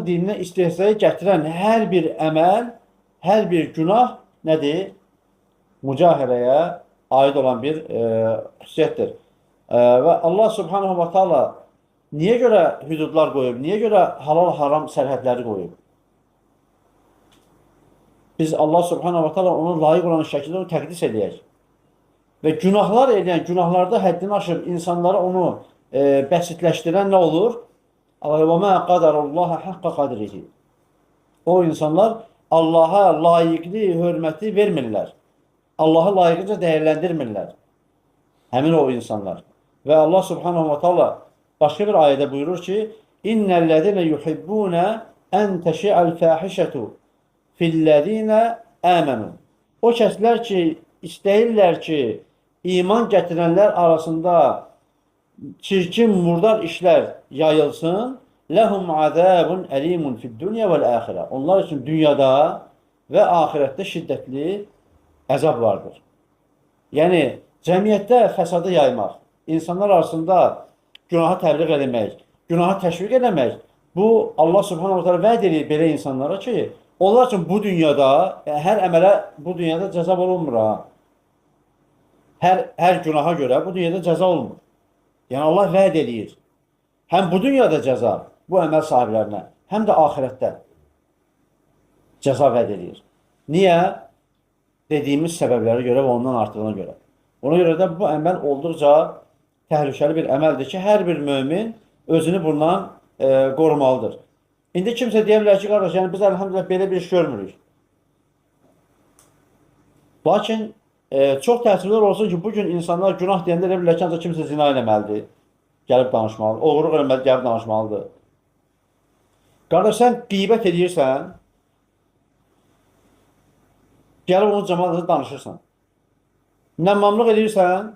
dininə istehzaya gətirən hər bir əməl, hər bir günah nədir? Mücahirəyə aid olan bir xüsusiyyətdir. Və Allah Subhanahu wa Taala niyə görə hüdudlar qoyub? Niyə görə halal-haram sərhədləri qoyub? Biz Allah Subhanahu wa Taala ona layiq olan şəkildə onu təqdis edək. Və günahlar edən, günahlarda həddini aşıb insanlara onu bəsitləşdirən nə olur? وَمَا قَدَرُ اللّٰهَ حَقَّ قَدْرِهِ. O insanlar Allah'a layiqli hörməti vermirlər. Allah'ı layiqlicə dəyərləndirmirlər. Həmin o insanlar. Və Allah Subhanahu wa Taala başqa bir ayədə buyurur ki: "İnnellezine yuhibbuna en teşi'al fahişetu fillezine amenu." O kəslər ki, istəyirlər ki, iman gətirənlər arasında çirkin, murdar işlər yayılsın. Ləhum azabun əlimun fid-dunya vel-axirə. Onlar üçün dünyada və axirətdə şiddətli əzab vardır. Yəni, cəmiyyətdə fəsadı yaymaq, insanlar arasında günaha təbliğ eləmək, günaha təşviq eləmək, bu Allah Subhanahu wa Taala vəd edir belə insanlara ki, onlar üçün bu dünyada, hər əmələ bu dünyada cəza olunmur. Hər günaha görə bu dünyada cəza olmur. Yəni Allah vəd edir. Həm bu dünyada cəza bu əməl sahiblərinə, həm də axirətdə cəza vəd edir. Niyə? Dediyimiz səbəblərə görə və ondan artığına görə. Ona görə də bu əməl olduqca təhlükəli bir əməldir ki, hər bir mömin özünü bundan qorumalıdır. İndi kimsə deyə bilər ki, qardaş, yəni biz əlhamdülillah belə bir iş görmürük. Lakin çox təəssüflər olsun ki, bugün insanlar günah deyəndə elə bilər ki, ancaq kimsə zina eləməlidir, gəlib danışmalıdır, oğurluq eləməlidir, gəlib danışmalıdır. Qardaş, sən qeybət edirsən, gəlib onun cəmaatında danışırsan. Nəmmamlıq edirsən,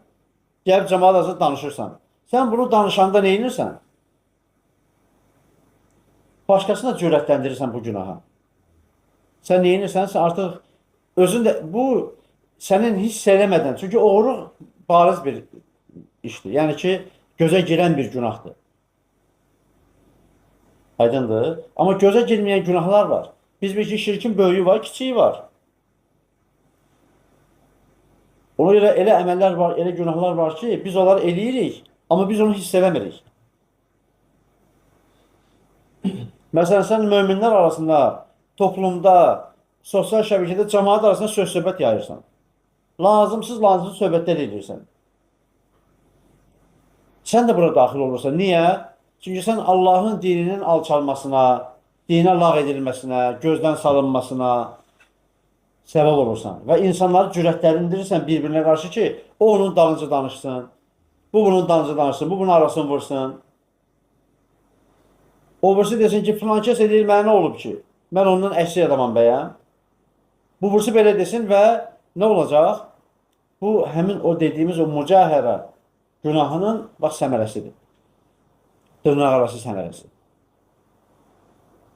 gəlib cəmaatında danışırsan. Sən bunu danışanda nə edirsən? Başqasına cürətləndirirsən bu günaha. Sən nə edirsən? Sən artıq özün də bu sənin hiss eləmədən, çünki oğurluq bariz bir işdir. Yəni ki, gözə girən bir günahdır. Aydındır. Amma gözə girməyən günahlar var. Biz bir ki, şirkin böyüyü var, kiçiyi var. Ona görə elə əməllər var, elə günahlar var ki, biz onları eləyirik, amma biz onu hiss eləmirik. Məsələn, sən möminlər arasında, toplumda, sosial şəbəkədə, cəmaat arasında söz-söhbət yayırsan. Lazımsız söhbətlər edirsən. Sən də buna daxil olursan. Niyə? Çünki sən Allahın dininin alçalmasına, dinə lağ edilməsinə, gözdən salınmasına səbəb olursan. Və insanları cürətləndirirsən bir-birinə qarşı ki, o onun dalınca danışsın, bu bunun dalınca danışsın, bu bunun arasını vursun. O birisi desin ki, filan kəs edir, mənə nə olub ki? Mən ondan əksik adamam bəyəm. Bu birisi belə desin və nə olacaq? Bu, həmin o dediyimiz o mücahirə günahının bax səmərəsidir. Dırnaq arası səmərəsi.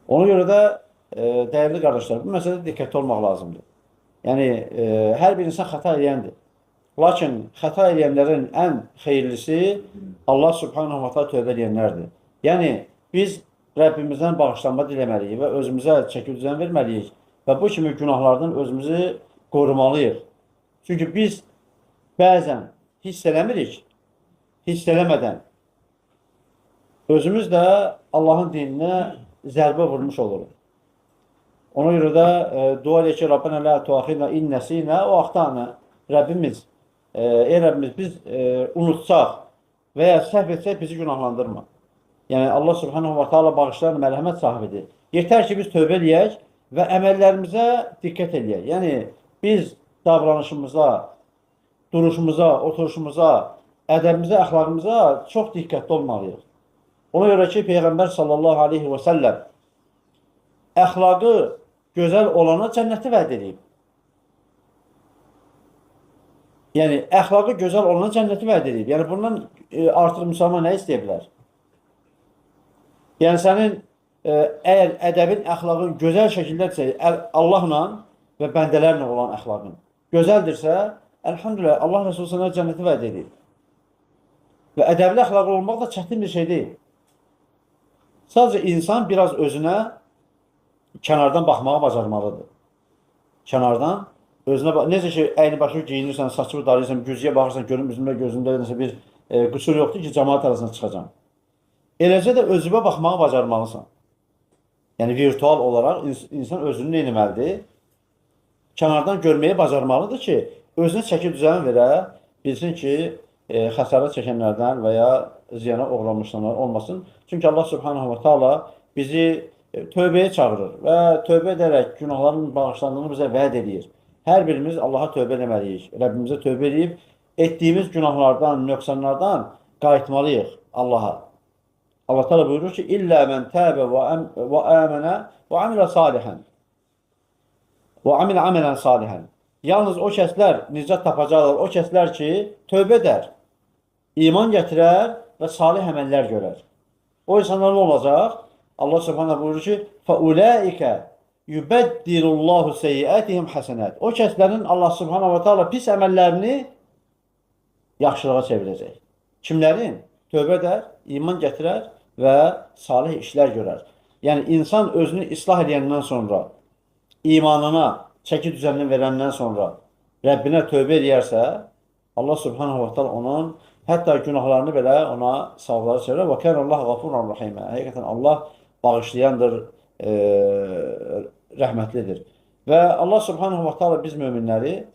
Ona görə də dəyərli qardaşlar, bu məsələdə diqqətli olmaq lazımdır. Yəni, hər bir insan xəta edəndir. Lakin xəta edənlərin ən xeyirlisi Allah Subhanahu wa Taala tövbə edənlərdir. Yəni, biz Rəbbimizdən bağışlanma diləməliyik və özümüzə çəki düzən verməliyik və bu kimi günahlardan özümüzü qorumalıyıq. Çünki biz bəzən hiss eləmirik, hiss eləmədən özümüz də Allahın dininə zərbə vurmuş oluruq. Ona görə də dua edək ki, Rabbənə lə tuaxidnə in nəsinə və axtana. Rəbbimiz, ey Rəbbimiz, biz unutsaq və ya səhv etsək bizi günahlandırma. Yəni, Allah Subhanahu wa Taala bağışlayan mərhəmət sahibidir. Yetər ki, biz tövbə eləyək və əməllərimizə diqqət eləyək. Yəni, biz davranışımıza, duruşumuza, oturuşumuza, ədəbimizə, əxlaqımıza çox diqqətli olmalıyıq. Ona görə ki, Peyğəmbər sallallahu aleyhi və səlləm əxlaqı gözəl olana cənnəti vəd edib. Yəni, əxlaqı gözəl olana cənnəti vəd edib. Yəni, bundan artıq müsəlman nə istəyə bilər? Yəni, sənin əgər ədəbin, əxlaqın gözəl şəkildədirsə, Allahla və bəndələrlə olan əxlaqın gözəldirsə, əlhamdülillah, Allah Resulü sənə cənnəti vəd edir. Və ədəbli əxlaqlı olmaq da çətin bir şey deyil. Sadəcə insan biraz özünə kənardan baxmağı bacarmalıdır. Kənardan özünə necə ki, əyni başını geyinirsən, saçını darayırsan, güzgüyə baxırsan, görün gözümdə nəsə bir qüsur yoxdur ki, cəmaət arasına çıxacam. Eləcə də özünə baxmağı bacarmalısan. Yəni virtual olaraq insan özünü nə etməlidir? Kənardan görməyi bacarmalıdır ki, özünə çəki düzən verə, bilsin ki, xəsarət çəkənlərdən və ya ziyana uğramışlar olmasın. Çünki Allah Subhanahu wa Taala bizi tövbəyə çağırır və tövbə edərək günahların bağışlandığını bizə vəd edir. Hər birimiz Allaha tövbə etməliyik. Rəbbimizə tövbə edib etdiyimiz günahlardan, nöqsanlardan qayıtmalıyıq Allaha. Allah Teala buyurur ki: "İllə men təbə və əmənə və amilə salihan." Və amilə amelən salihan. Yalnız o kəslər nicat tapacaqlar, o kəslər ki, tövbə edər, iman gətirər və salih əməllər görər. O insanlar nə olacaq? Allah Subhanahu buyurur ki: "Fəulaikə yubəddilullahu seyyiətihim həsənət." O kəslərin Allah Subhanahu va Taala pis əməllərini yaxşılığa çevirəcək. Kimlərin? Tövbə edər, iman gətirər və salih işlər görər. Yəni insan özünü islah edəndən sonra, imanına çəki düzənini verəndən sonra Rəbbinə tövbə edərsə, Allah Subhanahu va Taala onun hətta günahlarını belə ona savabları çevirər. Və kənəllahu ğafurur rahimə. Həqiqətən Allah bağışlayandır, rəhmətlidir. Və Allah Subhanahu va Taala biz möminləri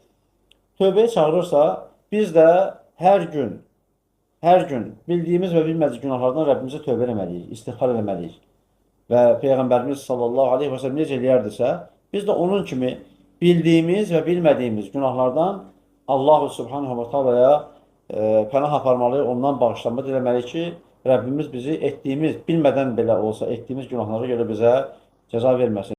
tövbəyə çağırırsa, biz də hər gün bildiyimiz və bilmədiyimiz günahlardan Rəbbimizə tövbə etməliyik, istiğfar etməliyik. Və Peyğəmbərimiz sallallahu aleyhi və səlləm necə eləyərdisə, biz də onun kimi bildiyimiz və bilmədiyimiz günahlardan Allah Subhanahu va Taala'ya pənah aparmalıyıq, ondan bağışlanma diləməliyik ki, Rəbbimiz bizi etdiyimiz, bilmədən belə olsa etdiyimiz günahlara görə bizə cəza verməsin.